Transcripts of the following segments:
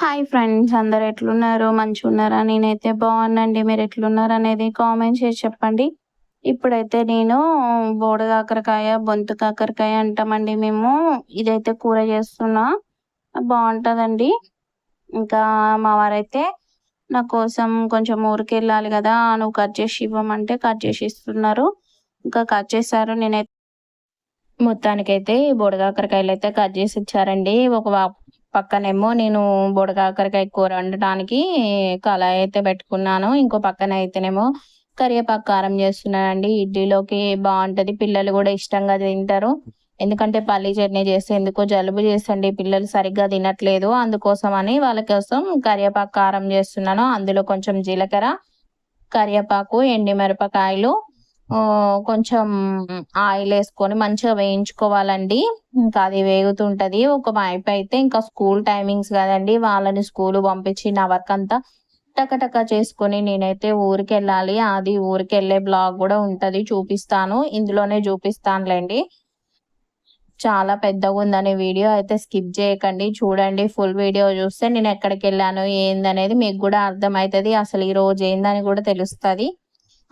Hi friends, అందరు ఎట్లున్నారు? మంచిగున్నారా? నేనైతే బాగున్నాండి. మీరు ఎట్లున్నారు అనేది కామెంట్ చేసి చెప్పండి. ఇప్పుడైతే నేను బోడ కాకరకాయ, బొంతు కాకరకాయ అంటామండి మేము. ఇదైతే కూర చేస్తున్నా, బాగుంటుందండి. ఇంకా మా వారైతే నా కోసం కొంచెం ఊరికి వెళ్ళాలి కదా, నువ్వు కట్ చేసి ఇవ్వమంటే కట్ చేసి ఇస్తున్నారు. ఇంకా కట్ చేశారు. నేనైతే మొత్తానికైతే బుడగాకరకాయలు అయితే కట్ చేసి ఇచ్చారండి. పక్కనేమో నేను బుడగాకరకాయ కూర వండటానికి కళాయి అయితే పెట్టుకున్నాను. ఇంకో పక్కన అయితేనేమో కరివేపాకు కారం చేస్తున్నానండి. ఇడ్లీలోకి బాగుంటది, పిల్లలు కూడా ఇష్టంగా తింటారు. ఎందుకంటే పల్లి చట్నీ చేస్తే ఎందుకో జలుబు చేసండి, పిల్లలు సరిగ్గా తినట్లేదు. అందుకోసం అని వాళ్ళ కోసం కరివేపాకు కారం చేస్తున్నాను. అందులో కొంచెం జీలకర్ర, కరివేపాకు, ఎండుమిరపకాయలు, కొంచెం ఆయిల్ వేసుకొని మంచిగా వేయించుకోవాలండి. ఇంకా అది వేగుతుంటది. ఒక వైపు అయితే ఇంకా స్కూల్ టైమింగ్స్ కదండి, వాళ్ళని స్కూల్ పంపించి నా వర్క్ అంతా టకటక చేసుకొని నేనైతే ఊరికి వెళ్ళాలి. అది ఊరికి వెళ్ళే బ్లాగ్ కూడా ఉంటది, చూపిస్తాను. ఇందులోనే చూపిస్తానులేండి. చాలా పెద్దగా ఉందనే వీడియో అయితే స్కిప్ చేయకండి, చూడండి. ఫుల్ వీడియో చూస్తే నేను ఎక్కడికి వెళ్ళాను ఏందనేది మీకు కూడా అర్థమవుతుంది. అసలు ఈ రోజు ఏందని కూడా తెలుస్తుంది.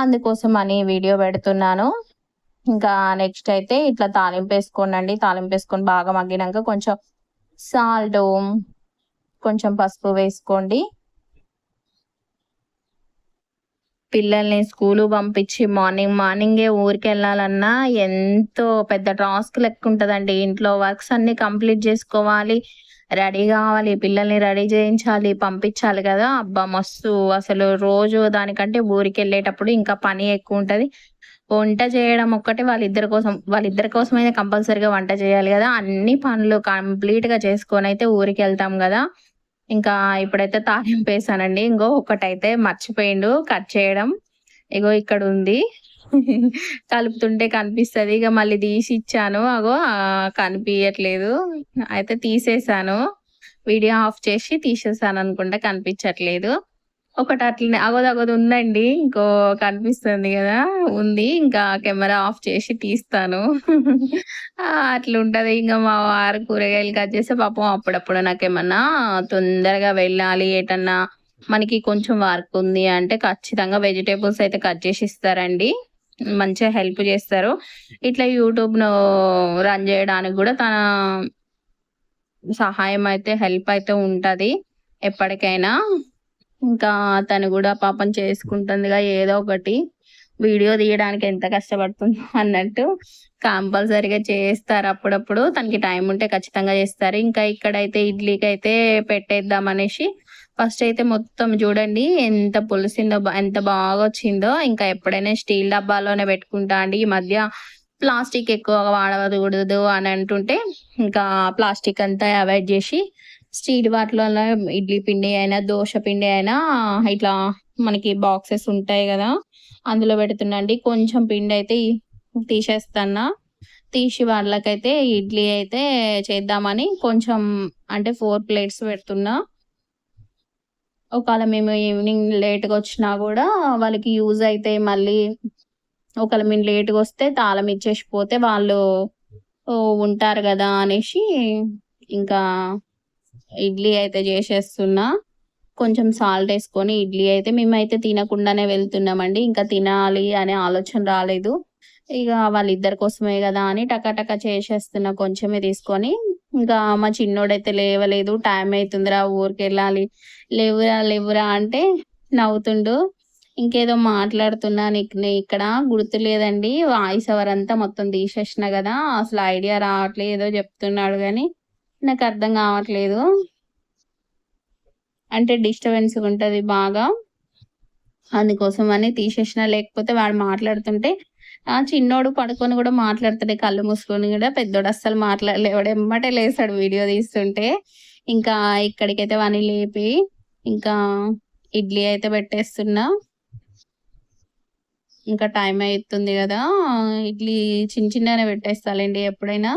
అందుకోసం అని వీడియో పెడుతున్నాను. ఇంకా నెక్స్ట్ అయితే ఇట్లా తాలింపు వేసుకోండి. తాలింపు వేసుకొని బాగా మగ్గినాక కొంచెం సాల్ట్, కొంచెం పసుపు వేసుకోండి. పిల్లల్ని స్కూలు పంపించి మార్నింగే ఊరికి వెళ్ళాలన్నా ఎంతో పెద్ద టాస్క్ లెక్క ఉంటుందండి. ఇంట్లో వర్క్స్ అన్ని కంప్లీట్ చేసుకోవాలి, రెడీ కావాలి, పిల్లల్ని రెడీ చేయించాలి, పంపించాలి కదా. అబ్బా మస్తు, అసలు రోజు దానికంటే ఊరికి వెళ్ళేటప్పుడు ఇంకా పని ఎక్కువ ఉంటది. వంట చేయడం ఒక్కటే వాళ్ళిద్దరి కోసం అయితే కంపల్సరీగా వంట చేయాలి కదా. అన్ని పనులు కంప్లీట్ గా చేసుకొని అయితే ఊరికి వెళ్తాం కదా. ఇంకా ఇప్పుడైతే తాలింపు వేసానండి. ఇంకో ఒకటైతే మర్చిపోయిండు కట్ చేయడం. ఇగో ఇక్కడ ఉంది. కలుపుతుంటే కనిపిస్తది. ఇక మళ్ళీ తీసి ఇచ్చాను. అగో కనిపించట్లేదు, అయితే తీసేసాను. వీడియో ఆఫ్ చేసి తీసేసాను అనుకుంటా, కనిపించట్లేదు. ఒకటి అట్లనే అగోదగోది ఉందండి. ఇంకో కనిపిస్తుంది కదా, ఉంది. ఇంకా కెమెరా ఆఫ్ చేసి తీస్తాను. అట్లుంటది. ఇంకా మా వారు కూరగాయలు కట్ చేస్తే పాపం అప్పుడప్పుడు నాకేమన్నా తొందరగా వెళ్ళాలి ఎటన్నా, మనకి కొంచెం వర్క్ ఉంది అంటే ఖచ్చితంగా వెజిటేబుల్స్ అయితే కట్ చేసి ఇస్తారండి. మంచిగా హెల్ప్ చేస్తారు. ఇట్లా యూట్యూబ్ను రన్ చేయడానికి కూడా తన సహాయం అయితే, హెల్ప్ అయితే ఉంటది ఎప్పటికైనా. ఇంకా తను కూడా పాపం చేసుకుంటుందిగా ఏదో ఒకటి. వీడియో తీయడానికి ఎంత కష్టపడుతుందో అన్నట్టు కంపల్సరీగా చేస్తారు అప్పుడప్పుడు. తనకి టైం ఉంటే ఖచ్చితంగా చేస్తారు. ఇంకా ఇక్కడైతే ఇడ్లీకి అయితే పెట్టేద్దాం అనేసి ఫస్ట్ అయితే మొత్తం చూడండి ఎంత పులిసిందో, ఎంత బాగా వచ్చిందో. ఇంకా ఎప్పుడైనా స్టీల్ డబ్బాలోనే పెట్టుకుంటా అండి. ఈ మధ్య ప్లాస్టిక్ ఎక్కువగా వాడకూడదు అని అంటుంటే ఇంకా ప్లాస్టిక్ అంతా అవాయిడ్ చేసి స్టీల్ వాటిలో ఇడ్లీ పిండి అయినా, దోశ పిండి అయినా ఇట్లా మనకి బాక్సెస్ ఉంటాయి కదా, అందులో పెడుతున్నాండి. కొంచెం పిండి అయితే తీసేస్తాను. తీసి వాళ్ళకైతే ఇడ్లీ అయితే చేద్దామని కొంచెం, అంటే 4 ప్లేట్స్ పెడుతున్నా. ఒకవేళ మేము ఈవినింగ్ లేట్గా వచ్చినా కూడా వాళ్ళకి యూజ్ అయితే, మళ్ళీ ఒకవేళ మేము లేట్గా వస్తే తాళం ఇచ్చేసి పోతే వాళ్ళు ఉంటారు కదా అనేసి ఇంకా ఇడ్లీ అయితే చేసేస్తున్నా. కొంచెం సాల్ట్ వేసుకొని ఇడ్లీ అయితే మేమైతే తినకుండానే వెళ్తున్నామండి. ఇంకా తినాలి అనే ఆలోచన రాలేదు. ఇక వాళ్ళిద్దరి కోసమే కదా అని టకాటక చేసేస్తున్నా కొంచెమే తీసుకొని. ఇంకా మా చిన్నోడైతే లేవలేదు. టైం అవుతుందిరా ఊరికి వెళ్ళాలి, లేవురా లేవురా అంటే నవ్వుతుండు. ఇంకేదో మాట్లాడుతున్నా, నీకు ఇక్కడ గుర్తులేదండి, వాయిస్ ఓవర్ అంతా మొత్తం తీసేసిన కదా, అసలు ఐడియా రావట్లేదు, ఏదో చెప్తున్నాడు కానీ నాకు అర్థం కావట్లేదు. అంటే డిస్టర్బెన్స్ ఉంటది బాగా, అందుకోసం అని తీసేసిన. లేకపోతే వాడు మాట్లాడుతుంటే చిన్నోడు పడుకొని కూడా మాట్లాడుతాడు, కళ్ళు మూసుకొని కూడా. పెద్దోడు అస్సలు మాట్లాడలేవాడు, ఎమ్మటే లేస్తాడు వీడియో తీస్తుంటే. ఇంకా ఇక్కడికైతే వాని లేపి ఇంకా ఇడ్లీ అయితే పెట్టేస్తున్నా. ఇంకా టైం అవుతుంది కదా, ఇడ్లీ చిన్న చిన్నగానే పెట్టేస్తాలేండి ఎప్పుడైనా.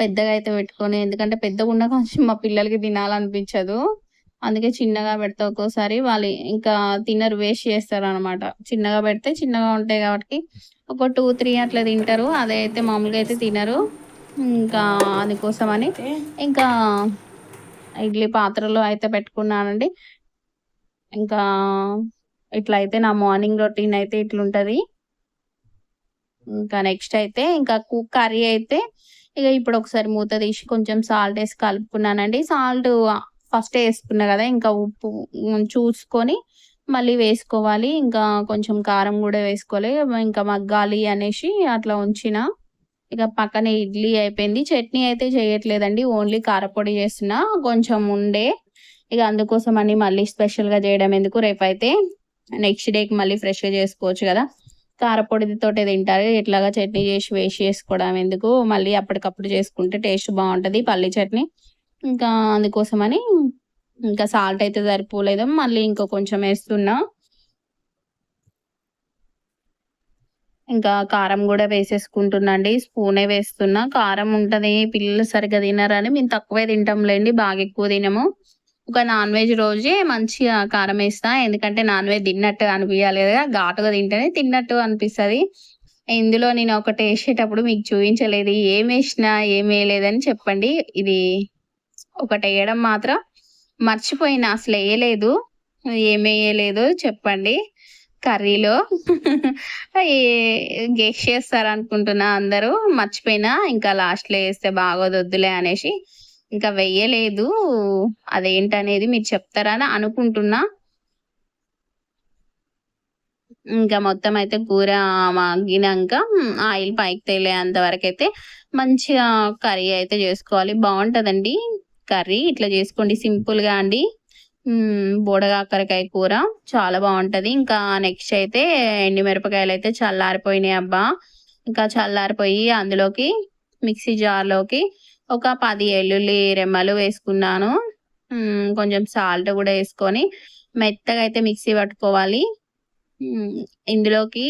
పెద్దగా అయితే పెట్టుకొని, ఎందుకంటే పెద్దగా ఉన్న కొంచెం మా పిల్లలకి తినాలనిపించదు. అందుకే చిన్నగా పెడతా. ఒక్కోసారి వాళ్ళు ఇంకా తినరు, వేస్ట్ చేస్తారు అనమాట. చిన్నగా పెడితే చిన్నగా ఉంటాయి కాబట్టి ఒక 2-3 అట్లా తింటారు. అదైతే మామూలుగా అయితే తినరు. ఇంకా అందుకోసం అని ఇంకా ఇడ్లీ పాత్రలో అయితే పెట్టుకున్నానండి. ఇంకా ఇట్లా అయితే నా మార్నింగ్ రొటీన్ అయితే ఇట్లుంటది. ఇంకా నెక్స్ట్ అయితే ఇంకా కర్రీ అయితే ఇక ఇప్పుడు ఒకసారి మూత తీసి కొంచెం సాల్ట్ వేసి కలుపుకున్నానండి. సాల్ట్ ఫస్టే వేసుకున్నా కదా, ఇంకా ఉప్పు చూసుకొని మళ్ళీ వేసుకోవాలి. ఇంకా కొంచెం కారం కూడా వేసుకోవాలి. ఇంకా మగ్గాలి అనేసి అట్లా ఉంచిన. ఇక పక్కన ఇడ్లీ అయిపోయింది. చట్నీ అయితే చేయట్లేదండి. ఓన్లీ కారపొడి చేస్తున్నా. కొంచెం ఉండే ఇక అందుకోసం అని మళ్ళీ స్పెషల్గా చేయడం ఎందుకు, రేపైతే నెక్స్ట్ డేకి మళ్ళీ ఫ్రెష్గా చేసుకోవచ్చు కదా. కారపొడితోటే తింటారు. ఇట్లాగా చట్నీ చేసి వేస్ట్ చేసుకోవడం ఎందుకు, మళ్ళీ అప్పటికప్పుడు చేసుకుంటే టేస్ట్ బాగుంటుంది పల్లి చట్నీ. ఇంకా అందుకోసమని ఇంకా సాల్ట్ అయితే సరిపోలేదు, మళ్ళీ ఇంకో కొంచెం వేస్తున్నా. ఇంకా కారం కూడా వేసేసుకుంటున్నా అండి. స్పూనే వేస్తున్నా. కారం ఉంటది, పిల్లలు సరిగ్గా తినరని మేము తక్కువే తింటాంలేండి, బాగా ఎక్కువ తినము. ఒక నాన్ వెజ్ రోజే మంచిగా కారం వేస్తా. ఎందుకంటే నాన్ వెజ్ తిన్నట్టు అనిపించాలి కదా, ఘాటుగా తింటేనే తిన్నట్టు అనిపిస్తుంది. ఇందులో నేను ఒకటి వేసేటప్పుడు మీకు చూపించలేదు, ఏం వేసినా ఏం వేయలేదని చెప్పండి. ఇది ఒకటి వేయడం మాత్రం మర్చిపోయినా, అసలు వేయలేదు. ఏం వేయలేదు చెప్పండి కర్రీలో. గెస్ చేస్తారనుకుంటున్నా అందరూ. మర్చిపోయినా, ఇంకా లాస్ట్‌లో ఏస్తే బాగోదొద్దులే అనేసి ఇంకా వెయ్యలేదు. అదేంటనేది మీరు చెప్తారని అనుకుంటున్నా. ఇంకా మొత్తం అయితే కూర మగ్గినంక ఆయిల్ పైకి తేలేంత వరకైతే మంచిగా కర్రీ అయితే చేసుకోవాలి. బావుంటదండి కర్రీ. ఇట్లా చేసుకోండి సింపుల్‌గా అండి. బోడకాకరకాయ కూర చాలా బావుంటది. ఇంకా నెక్స్ట్ అయితే ఎండు మిరపకాయలయితే చల్లారిపోయినాయి అబ్బా! ఇంకా చల్లారిపోయి అందులోకి మిక్సీ జార్‌లోకి ఒక 10 ఎల్లుల్లి రెమ్మలు వేసుకున్నాను. కొంచెం సాల్ట్ గూడా యేసుకొని మెత్తగా అయితే మిక్సీ పట్టుకోవాలి. ఇందులోకి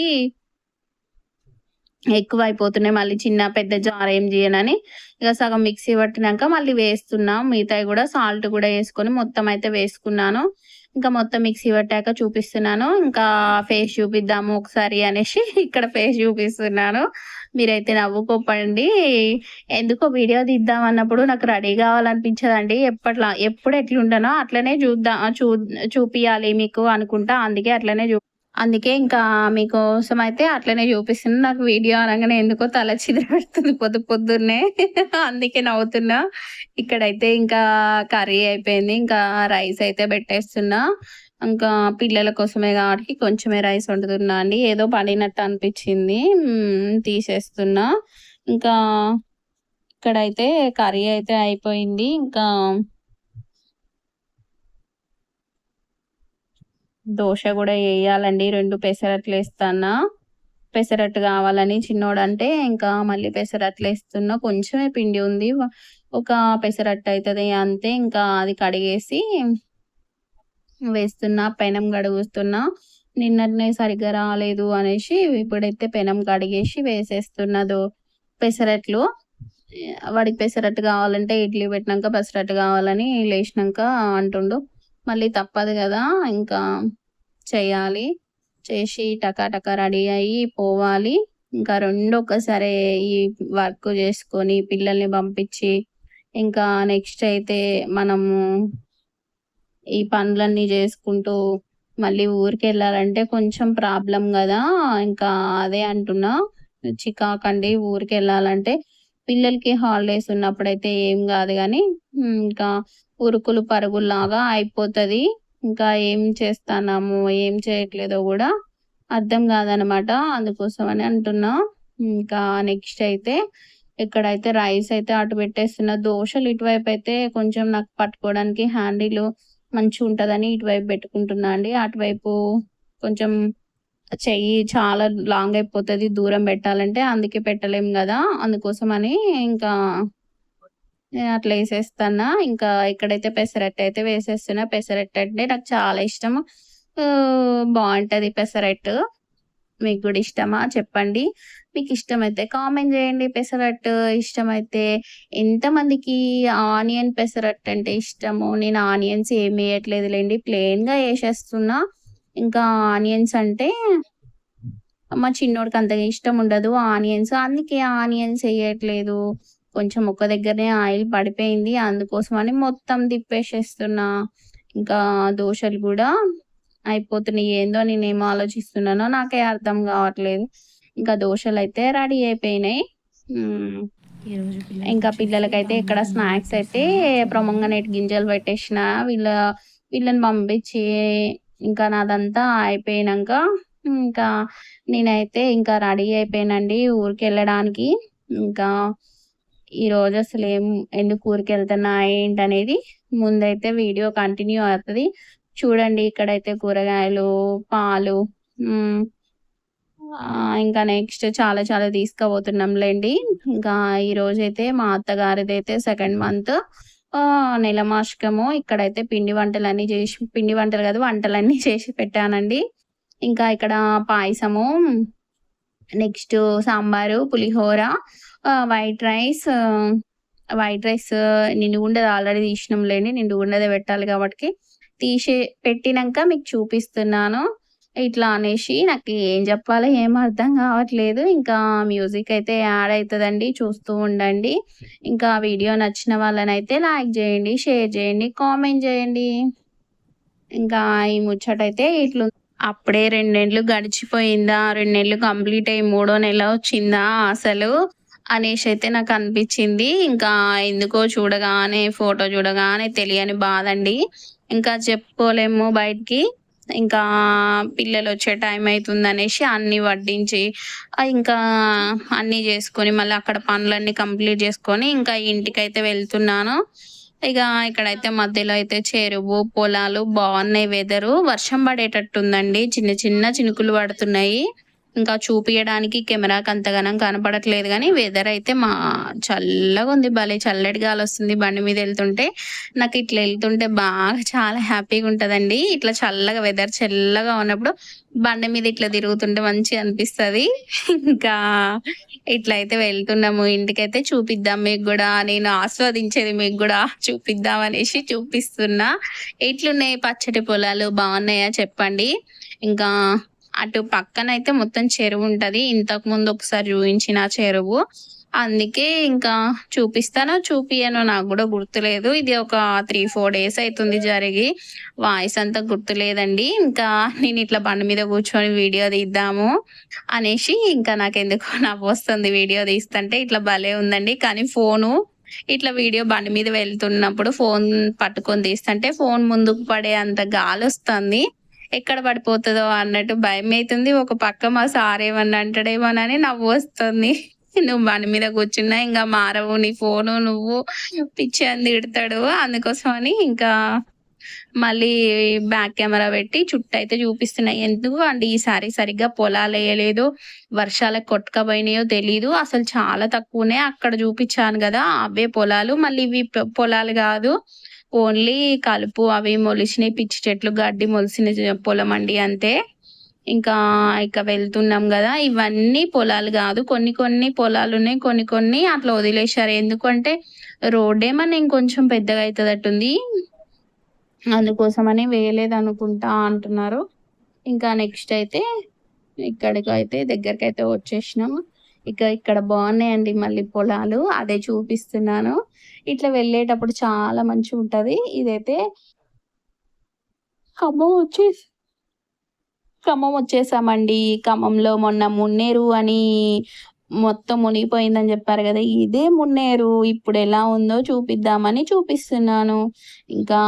ఎక్కువైపోతున్నాయి. మళ్ళీ చిన్న, పెద్ద జార్ ఏం జేయనని ఇక సగం మిక్సీ పట్టినంక మళ్ళీ వేస్తున్నా. మిగతాయి గూడా సాల్ట్ గూడా యేసుకొని మొత్తం అయితే వేసుకున్నాను. ఇంకా మొత్తం మిక్సీ పట్టాక చూపిస్తున్నాను. ఇంకా ఫేస్ చూపిద్దాము ఒకసారి అనేసి ఇక్కడ ఫేస్ చూపిస్తున్నాను. మీరైతే నవ్వుకోకండి. ఎందుకో వీడియో తీద్దాం అన్నప్పుడు నాకు రెడీ కావాలనిపించదండి. ఎప్పుడు ఎట్లుంటానో అట్లనే చూపియాలి మీకు అనుకుంటా. అందుకే ఇంకా మీకోసం అయితే అట్లనే చూపిస్తున్నా. నాకు వీడియో అనంగానే ఎందుకో తల చిదరెడుతుంది పొద్దున్నే. అందుకే నవ్వుతున్నా. ఇక్కడైతే ఇంకా కర్రీ అయిపోయింది. ఇంకా రైస్ అయితే పెట్టేస్తున్నా. ఇంకా పిల్లల కోసమే కాబట్టి కొంచెమే రైస్ వండుతున్నా అండి. ఏదో పడినట్టు అనిపించింది. తీసేస్తున్నా. ఇంకా ఇక్కడైతే కర్రీ అయితే అయిపోయింది. ఇంకా దోస గూడా ఎయ్యాలండి. 2 పెసరట్లేస్తన్నా. పెసరట్టు కావాలని చిన్నోడంటే ఇంకా మళ్ళీ పెసరట్లేస్తున్నా. కొంచెమే పిండి ఉంది. ఒక పెసరట్టు అయితది అంతే. ఇంకా అది కడిగేసి వేస్తున్నా. పెనం కడుగుతున్నా. నిన్ననే సరిగ్గా రాలేదు అనేసి ఇప్పుడైతే పెనం కడిగేసి వేసేస్తున్నా పెసరట్లు. వాడికి పెసరట్టు కావాలంటే ఇడ్లీ పెట్టినాక పెసరట్టు కావాలని లేచినాక అంటుండు. మళ్ళీ తప్పదు గదా, ఇంకా చేయాలి. చేసి టకా రెడీ అయ్యి పోవాలి. ఇంకా 2 ఒక్కసారే ఈ వర్క్ చేసుకొని పిల్లల్ని పంపించి ఇంకా నెక్స్ట్ అయితే మనము ఈ పనులన్నీ చేసుకుంటూ మళ్ళీ ఊరికెళ్ళాలంటే కొంచెం ప్రాబ్లమ్ గదా. ఇంకా అదే అంటున్నా, చికాకండి ఊరికెళ్ళాలంటే. పిల్లలకి హాలిడేస్ ఉన్నప్పుడైతే ఏం గాదు గానీ ఇంకా ఉరుకులు పరుగుల్లాగా అయిపోతది. ఇంకా ఏం చేస్తాన్నాము, ఏం చేయట్లేదో గూడా అర్థం గాదనమాట. అందుకోసమని అంటున్నా. ఇంకా నెక్స్ట్ అయితే ఇక్కడైతే రైస్ అయితే అటు పెట్టేస్తున్నా. దోసలు ఇటువైపయితే కొంచెం నాకు పట్టుకోవడానికి హ్యాండిలు మంచిగుంటదని ఇటువైపు పెట్టుకుంటున్నా అండి. అటువైపు కొంచెం చెయ్యి చాలా లాంగ్ అయిపోతది దూరం పెట్టాలంటే. అందుకే పెట్టలేం గదా. అందుకోసమని ఇంకా అట్లా ఏసేస్తన్నా. ఇంకా ఇక్కడైతే పెసరట్టయితే వేసేస్తున్నా. పెసరట్టంటే నాకు చాలా ఇష్టము. బావుంటది పెసరట్టు. మీకు గూడా ఇష్టమా చెప్పండి. మీకిష్టమైతే కామెంట్ జేయండి. పెసరట్టు ఇష్టమైతే ఎంతమందికి ఆనియన్ పెసరట్టంటే ఇష్టమో. నేను ఆనియన్స్ ఏమి ఎయట్లేదులెండి. ప్లెయిన్‌గా ఏసేస్తున్నా. ఇంకా ఆనియన్స్ అంటే మా చిన్నోడికి అంతగా ఇష్టం ఉండదు ఆనియన్స్. అందుకే ఆనియన్స్ ఎయట్లేదు. కొంచెం ఒక దగ్గరనే ఆయిల్ పడిపోయింది. అందుకోసమని మొత్తం తిప్పేసేస్తున్నా. ఇంకా దోసలు కూడా అయిపోతున్నాయి. ఏందో నేనేం ఆలోచిస్తున్నానో నాకే అర్థం కావట్లేదు. ఇంకా దోసలైతే రెడీ అయిపోయినాయి. ఈరోజు ఇంకా పిల్లలకొచ్చేసి పిల్లలకైతే ఇక్కడ బంగాళదుంప స్నాక్స్ అయితే పులుసు. ప్రొమంగనేట్ గింజలు పెట్టేసిన. వీళ్ళని పంపించి ఇంకా నాదంతా అయిపోయినాక ఇంకా నేనైతే ఇంకా రెడీ అయిపోయానండి ఊరికెళ్ళడానికి. ఇంకా ఈరోజు అసలు ఎందుకు ఊరికెళ్తున్నా ఏంటనేది ముందైతే వీడియో కంటిన్యూ అవుతది. చూడండి ఇక్కడైతే కూరగాయలు, పాలు, ఇంకా నెక్స్ట్ చాలా చాలా తీసుకుపోతున్నాంలేండి. ఇంకా ఈరోజైతే మా అత్తగారిదైతే సెకండ్ మంత్ నెల మాసికము. ఇక్కడైతే పిండి వంటలు కాదు వంటలన్నీ చేసి పెట్టానండి. ఇంకా ఇక్కడ పాయసము, నెక్స్ట్ సాంబారు, పులిహోర, వైట్ రైస్. నిండుగుండది ఆల్రెడీ తీసినాంలేండి. నిండుగుండదే పెట్టాలి కాబట్టి పెట్టినాక మీకు చూపిస్తున్నాను. ఇట్లా అనేసి నాకు ఏం చెప్పాలో ఏం అర్థం కావట్లేదు. ఇంకా మ్యూజిక్ అయితే యాడ్ అవుతుందండి, చూస్తూ ఉండండి. ఇంకా వీడియో నచ్చిన వాళ్ళనైతే లైక్ చేయండి, షేర్ చేయండి, కామెంట్ చేయండి. ఇంకా ఈ ముచ్చటైతే ఇట్లా అప్పుడే 2 నెలలు గడిచిపోయిందా, 2 నెలలు కంప్లీట్ అయ్యి 3వ నెల వచ్చిందా అసలు అనేసి అయితే నాకు అనిపించింది. ఇంకా ఎందుకో ఫోటో చూడగానే తెలియని బాధండి. ఇంకా చెప్పుకోలేము బయటికి. ఇంకా పిల్లలు వచ్చే టైం అవుతుందనేసి అన్ని వడ్డించి ఇంకా అన్నీ చేసుకొని మళ్ళీ అక్కడ పనులన్నీ కంప్లీట్ చేసుకొని ఇంకా ఇంటికైతే వెళ్తున్నాను. ఇక ఇక్కడైతే మధ్యలో అయితే చెరువు, పొలాలు బాగున్నాయి. వెదరు వర్షం పడేటట్టుందండి. చిన్న చిన్న చినుకులు పడుతున్నాయి. ఇంకా చూపియడానికి కెమెరాకి అంతగానం కనపడట్లేదు కానీ వెదర్ అయితే చల్లగా ఉంది. భలే చల్లటి గాలి వస్తుంది బండి మీద వెళ్తుంటే. నాకు ఇట్లా వెళ్తుంటే బాగా చాలా హ్యాపీగా ఉంటదండి. ఇట్లా వెదర్ చల్లగా ఉన్నప్పుడు బండి మీద ఇట్లా తిరుగుతుంటే మంచిగా అనిపిస్తది. ఇంకా ఇట్లయితే వెళ్తున్నాము. ఇంటికైతే చూపిద్దాం మీకు కూడా. నేను ఆస్వాదించేది మీకు కూడా చూపిద్దాం అనేసి చూపిస్తున్నా. ఎట్లున్నాయి పచ్చటి పొలాలు, బాగున్నాయా చెప్పండి. ఇంకా అటు పక్కన అయితే మొత్తం చెరువు ఉంటది. ఇంతకు ముందు ఒకసారి చూపించిన చెరువు. అందుకే ఇంకా చూపియనో నాకు కూడా గుర్తులేదు. ఇది ఒక 3-4 డేస్ అవుతుంది జరిగి. వాయిస్ అంతా గుర్తులేదండి. ఇంకా నేను ఇట్లా బండి మీద కూర్చొని వీడియో తీద్దాము అనేసి ఇంకా నాకెందుకో నవ్వు వస్తుంది వీడియో తీస్తుంటే. ఇట్లా భలే ఉందండి. కానీ ఫోను ఇట్లా వీడియో బండి మీద వెళ్తున్నప్పుడు ఫోన్ పట్టుకొని తీస్తుంటే ఫోన్ ముందుకు పడే అంత గాలి వస్తుంది. ఎక్కడ పడిపోతుందో అన్నట్టు భయం అవుతుంది. ఒక పక్క మా సార్ ఏమన్నా అంటాడేమోనని నవ్వు వస్తుంది. నువ్వు బండి మీద కూర్చున్నా ఇంకా మారవు, నీ ఫోను నువ్వు పిచ్చి అని తిడతాడు. అందుకోసమని ఇంకా మళ్ళీ బ్యాక్ కెమెరా పెట్టి చుట్టైతే చూపిస్తున్నాయి. ఎందుకు అంటే ఈసారి సరిగ్గా పొలాలు వేయలేదు, వర్షాలకు కొట్టుకపోయినాయో తెలీదు. అసలు చాలా తక్కువనే. అక్కడ చూపించాను కదా అవే పొలాలు, మళ్ళీ ఇవి పొలాలు కాదు. ఓన్లీ కలుపు అవి మొలిసినాయి, పిచ్చి చెట్లు గడ్డి మొలిసిన పొలం అండి అంతే. ఇంకా ఇక వెళ్తున్నాం కదా, ఇవన్నీ పొలాలు కాదు. కొన్ని పొలాలు ఉన్నాయి, కొన్ని అట్లా వదిలేశారు. ఎందుకంటే రోడ్ ఏమన్నా ఇంకొంచెం పెద్దగా అవుతుందట్టుంది, అందుకోసమని వేయలేదు అనుకుంటా అంటున్నారు. ఇంకా నెక్స్ట్ అయితే ఇక్కడికైతే దగ్గరకైతే వచ్చేసినాము. ఇక్కడ బాగున్నాయండి మళ్ళీ పొలాలు, అదే చూపిస్తున్నాను. ఇట్లా వెళ్ళేటప్పుడు చాలా మంచిగా ఉంటది. ఇదైతే ఖమ్మం వచ్చేసామండి. ఖమ్మంలో మొన్న మున్నేరు అని మొత్తం మునిగిపోయిందని చెప్పారు కదా, ఇదే మున్నేరు. ఇప్పుడు ఎలా ఉందో చూపిద్దామని చూపిస్తున్నాను. ఇంకా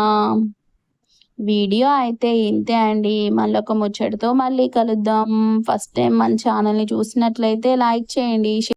వీడియో అయితే ఇంతే అండి. మళ్ళొక ముచ్చటతో మళ్ళీ కలుద్దాం. ఫస్ట్ టైం మన ఛానల్ని చూసినట్లయితే లైక్ చేయండి.